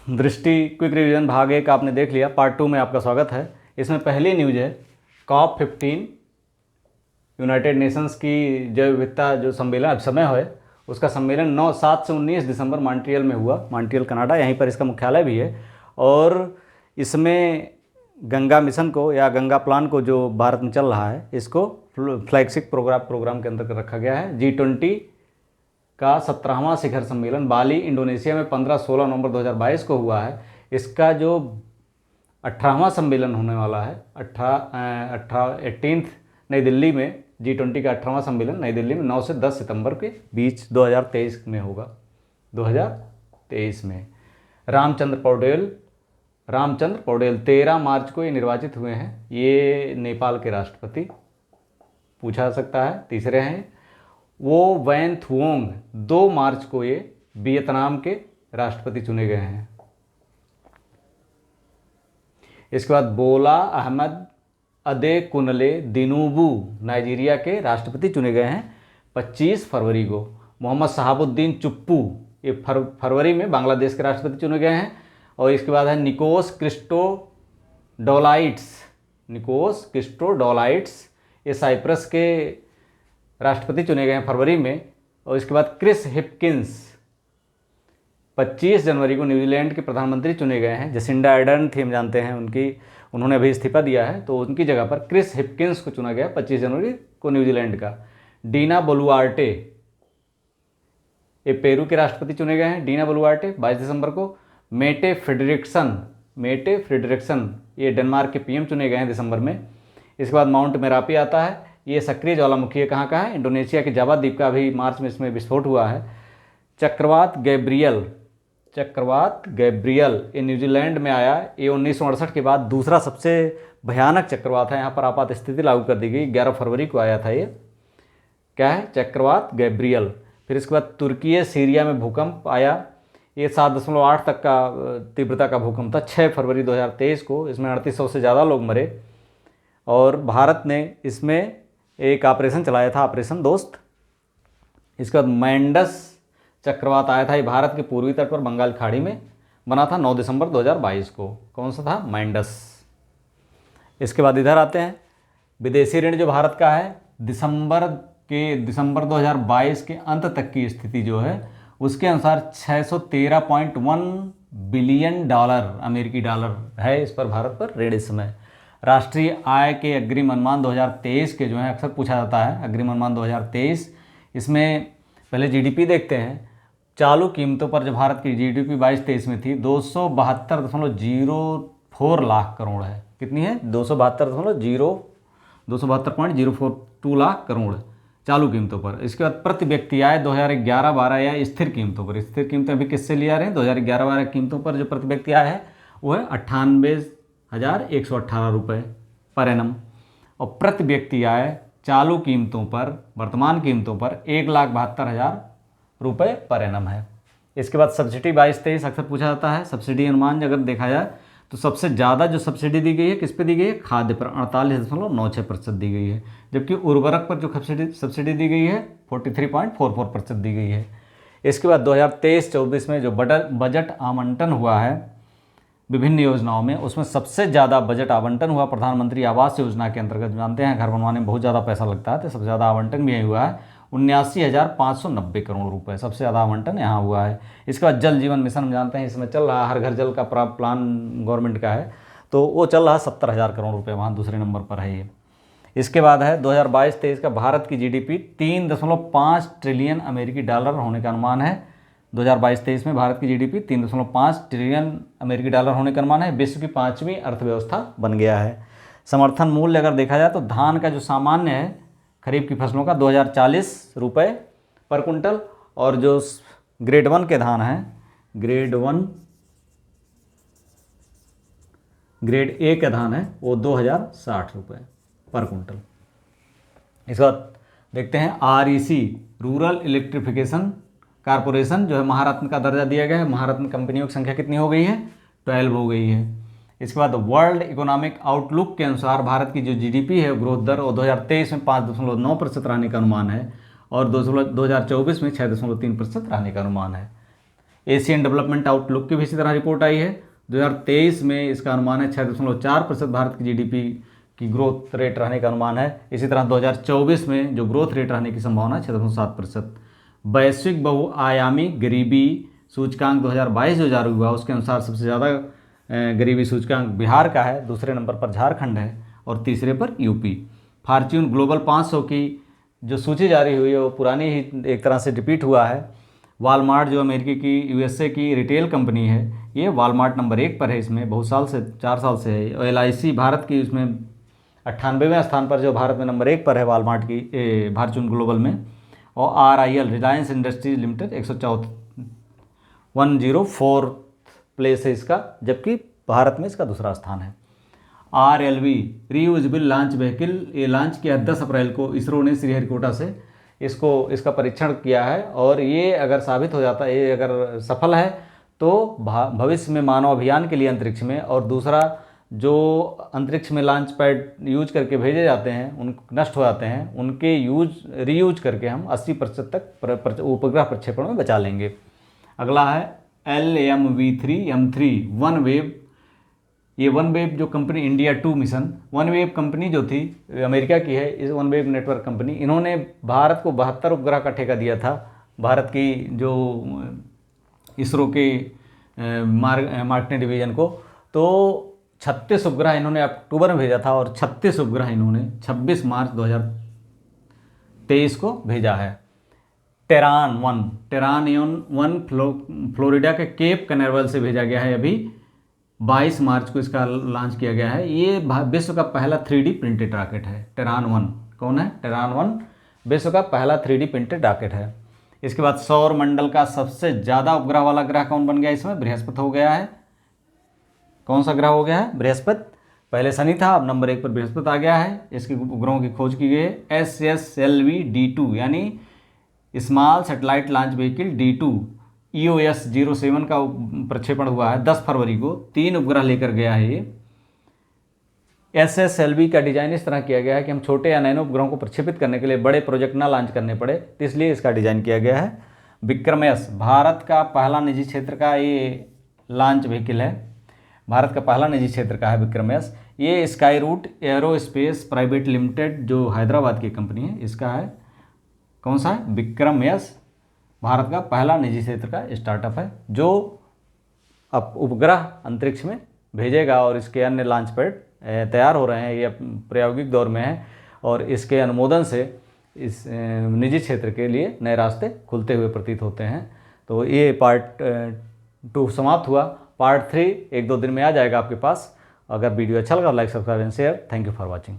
दृष्टि quick revision भाग 1 आपने देख लिया। पार्ट 2 में आपका स्वागत है। इसमें पहली न्यूज है COP15 यूनाइटेड नेशंस की जैव विविधता जो सम्मेलन समय है उसका सम्मेलन 7 से 19 दिसंबर मॉन्ट्रियल में हुआ। मॉन्ट्रियल कनाडा, यहीं पर इसका मुख्यालय भी है। और इसमें गंगा मिशन को या गंगा प्लान को जो भारत में चल रहा है इसको फ्लैगशिप प्रोग्राम के अंतर्गत रखा गया है। G20 का 17वां शिखर सम्मेलन बाली इंडोनेशिया में 15-16 नवंबर 2022 को हुआ है। इसका जो 18वां सम्मेलन होने वाला है 18th नई दिल्ली में, G20 का 18वां सम्मेलन नई दिल्ली में 9 से 10 सितंबर के बीच 2023 में होगा। 2023 में रामचंद्र पौडेल 13 मार्च को ये निर्वाचित हुए हैं। ये नेपाल के राष्ट्रपति पूछा जा सकता है। तीसरे हैं वो वैन थुओंग, 2 मार्च को ये वियतनाम के राष्ट्रपति चुने गए हैं। इसके बाद बोला अहमद अदेकुनले दिनूबू नाइजीरिया के राष्ट्रपति चुने गए हैं 25 फरवरी को। मोहम्मद शहाबुद्दीन चुप्पू ये फरवरी में बांग्लादेश के राष्ट्रपति चुने गए हैं। और इसके बाद है निकोस क्रिस्टोडोलाइट्स ये साइप्रस के राष्ट्रपति चुने गए हैं फरवरी में। और इसके बाद क्रिस हिपकिंस 25 जनवरी को न्यूजीलैंड के प्रधानमंत्री चुने गए हैं। जसिंडा आर्डर्न थी, हम जानते हैं उन्होंने अभी इस्तीफा दिया है, तो उनकी जगह पर क्रिस हिपकिंस को चुना गया 25 जनवरी को न्यूजीलैंड का। डीना बोलुआर्टे ये पेरू के राष्ट्रपति चुने गए हैं। डीना बोलुआर्टे 22 दिसंबर को। मेटे फ्रेडरिक्सन ये डेनमार्क के पीएम चुने गए हैं दिसंबर में। इसके बाद माउंट मेरापी आता है। ये सक्रिय ज्वालामुखी है, कहाँ का है? इंडोनेशिया के जावा द्वीप का। अभी मार्च में इसमें विस्फोट हुआ है। चक्रवात गैब्रियल ये न्यूजीलैंड में आया। ये 1968 के बाद दूसरा सबसे भयानक चक्रवात है। यहाँ पर आपात स्थिति लागू कर दी गई। 11 फरवरी को आया था ये। क्या है? चक्रवात गैब्रियल। फिर इसके बाद तुर्की सीरिया में भूकंप आया। ये 7.8 तक का तीव्रता का भूकंप था 6 फरवरी 2023 को। इसमें 3800 से ज़्यादा लोग मरे। और भारत ने इसमें एक ऑपरेशन चलाया था, ऑपरेशन दोस्त। इसके बाद मैंडस चक्रवात आया था। ये भारत के पूर्वी तट पर बंगाल खाड़ी में बना था 9 दिसंबर 2022 को। कौन सा था? मैंडस। इसके बाद इधर आते हैं विदेशी ऋण जो भारत का है दिसंबर 2022 के अंत तक की स्थिति जो है उसके अनुसार 613.1 बिलियन डॉलर अमेरिकी डॉलर है इस पर भारत पर ऋण इस समय। राष्ट्रीय आय के अग्रिम अनुमान 2023 के जो है अक्सर पूछा जाता है अग्रिम अनुमान 2023। इसमें पहले जीडीपी देखते हैं। चालू कीमतों पर जो भारत की जीडीपी 22-23 में थी 272.04 लाख करोड़ है। कितनी है? 272.042 लाख करोड़ चालू कीमतों पर। इसके बाद प्रति व्यक्ति आय 2011-12 या स्थिर कीमतों पर। स्थिर कीमतें अभी किससे लिया रहे हैं? 2011-12 कीमतों पर जो प्रति व्यक्ति आय है वो है 98,118 रुपये पर एनम। और प्रति व्यक्ति आय चालू कीमतों पर, वर्तमान कीमतों पर 1,72,000 रुपये पर एनम है। इसके बाद सब्सिडी 22-23 अक्सर पूछा जाता है। सब्सिडी अनुमान अगर देखा जाए तो सबसे ज़्यादा जो सब्सिडी दी गई है किस पे दी गई है? खाद्य पर 48.96% दी गई है। जबकि उर्वरक पर जो सब्सिडी दी गई है 43.44% दी गई है। इसके बाद 2023-24 में जो बजट आवंटन हुआ है विभिन्न योजनाओं में, उसमें सबसे ज़्यादा बजट आवंटन हुआ प्रधानमंत्री आवास योजना के अंतर्गत। जानते हैं घर बनवाने में बहुत ज़्यादा पैसा लगता है, तो सबसे ज़्यादा आवंटन भी यही हुआ है 79,590 करोड़ रुपए। सबसे ज़्यादा आवंटन यहाँ हुआ है। इसके बाद जल जीवन मिशन हम जानते हैं इसमें चल रहा है, हर घर जल का प्लान गवर्नमेंट का है, तो वो चल रहा है 70,000 करोड़ रुपये, वहाँ दूसरे नंबर पर है ये। इसके बाद है 2022-23 का भारत की जीडीपी 3.5 ट्रिलियन अमेरिकी डॉलर होने का अनुमान है। 2022-23 में भारत की जीडीपी 3.5 ट्रिलियन अमेरिकी डॉलर होने का अनुमान है। विश्व की 5वीं अर्थव्यवस्था बन गया है। समर्थन मूल्य अगर देखा जाए तो धान का जो सामान्य है खरीफ की फसलों का 2040 रुपये पर कुंटल, और जो ग्रेड 1 के धान हैं, ग्रेड ए के धान है वो 2060 रुपये पर कुंटल। इसके बाद देखते हैं REC रूरल इलेक्ट्रिफिकेशन कारपोरेशन जो है महारत्न का दर्जा दिया गया है। महारत्न कंपनियों की संख्या कितनी हो गई है? 12 हो गई है। इसके बाद वर्ल्ड इकोनॉमिक आउटलुक के अनुसार भारत की जो जीडीपी है ग्रोथ दर वो 2023 में 5.9% रहने का अनुमान है और 2024 में 6.3% रहने का अनुमान है। एशियन डेवलपमेंट आउटलुक की भी इसी तरह रिपोर्ट आई है। 2023 में इसका अनुमान है 6.4% भारत की जीडीपी की ग्रोथ रेट रहने का अनुमान है। इसी तरह 2024 में जो ग्रोथ रेट रहने की संभावना है 6.7%। वैश्विक बहुआयामी गरीबी सूचकांक 2022 जो जारी हुआ उसके अनुसार सबसे ज़्यादा गरीबी सूचकांक बिहार का है, दूसरे नंबर पर झारखंड है और तीसरे पर यूपी। फॉर्च्यून ग्लोबल 500 की जो सूची जारी हुई है वो पुरानी ही एक तरह से रिपीट हुआ है। वालमार्ट जो अमेरिकी की यूएसए की रिटेल कंपनी है, ये वालमार्ट नंबर 1 पर है, इसमें बहुत साल से 4 साल से है। और LIC भारत की उसमें 98वें स्थान पर जो भारत में नंबर 1 पर है वालमार्ट की फॉर्च्यून ग्लोबल में। और RIL Reliance industries limited 104 place है इसका, जबकि भारत में इसका दूसरा स्थान है। RLV रीयूजेबल लॉन्च व्हीकल, ये लॉन्च किया 10 अप्रैल को इसरो ने श्रीहरिकोटा से। इसका परीक्षण किया है और ये अगर साबित हो जाता है, ये अगर सफल है तो भविष्य में मानव अभियान के लिए अंतरिक्ष में, और दूसरा जो अंतरिक्ष में लॉन्च पैड यूज करके भेजे जाते हैं उन नष्ट हो जाते हैं, उनके रीयूज करके हम 80% तक उपग्रह प्रक्षेपण में बचा लेंगे। अगला है LMV3M3 वन वेव। ये वन वेव जो company India 2 mission, one wave company जो थी अमेरिका की है, इस वन वेव नेटवर्क कंपनी, इन्होंने भारत को 72 उपग्रह का ठेका दिया था। भारत की जो इसरो के मार्केटिंग डिवीजन को, तो 36 उपग्रह इन्होंने अक्टूबर में भेजा था और 36 उपग्रह इन्होंने 26 मार्च 2023 को भेजा है। टेरान 1 फ्लोरिडा के केप कनेरवल से भेजा गया है। अभी 22 मार्च को इसका लॉन्च किया गया है। ये विश्व का पहला 3D प्रिंटेड रॉकेट है। टेरान 1 कौन है? टेरान 1 विश्व का पहला 3D प्रिंटेड रॉकेट है। इसके बाद सौर मंडल का सबसे ज़्यादा उपग्रह वाला ग्रह कौन बन गया? इसमें बृहस्पति हो गया है। कौन सा ग्रह हो गया है? बृहस्पति। पहले शनि था, अब नंबर 1 पर बृहस्पति आ गया है। इसके उपग्रहों की खोज की गई है। SSLV D2 यानी small satellite launch vehicle D2 EOS 07 का प्रक्षेपण हुआ है 10 फरवरी को। 3 उपग्रह लेकर गया है ये। SSLV का डिज़ाइन इस तरह किया गया है कि हम छोटे या नैनो उपग्रहों को प्रक्षेपित करने के लिए बड़े प्रोजेक्ट ना लॉन्च करने पड़े, तो इसलिए इसका डिज़ाइन किया गया है। विक्रम-S भारत का पहला निजी क्षेत्र का ये लॉन्च व्हीकल है। भारत का पहला निजी क्षेत्र का है विक्रम-S। ये Skyroot Aerospace Private Limited जो हैदराबाद की कंपनी है, इसका है। कौन सा है? विक्रम-S भारत का पहला निजी क्षेत्र का स्टार्टअप है जो अब उपग्रह अंतरिक्ष में भेजेगा और इसके अन्य लॉन्च पैड तैयार हो रहे हैं। ये प्रायोगिक दौर में है और इसके अनुमोदन से इस निजी क्षेत्र के लिए नए रास्ते खुलते हुए प्रतीत होते हैं। तो ये पार्ट 2 समाप्त हुआ। पार्ट 3 1-2 दिन में आ जाएगा आपके पास। अगर वीडियो अच्छा लगा like subscribe and share. Thank you for watching.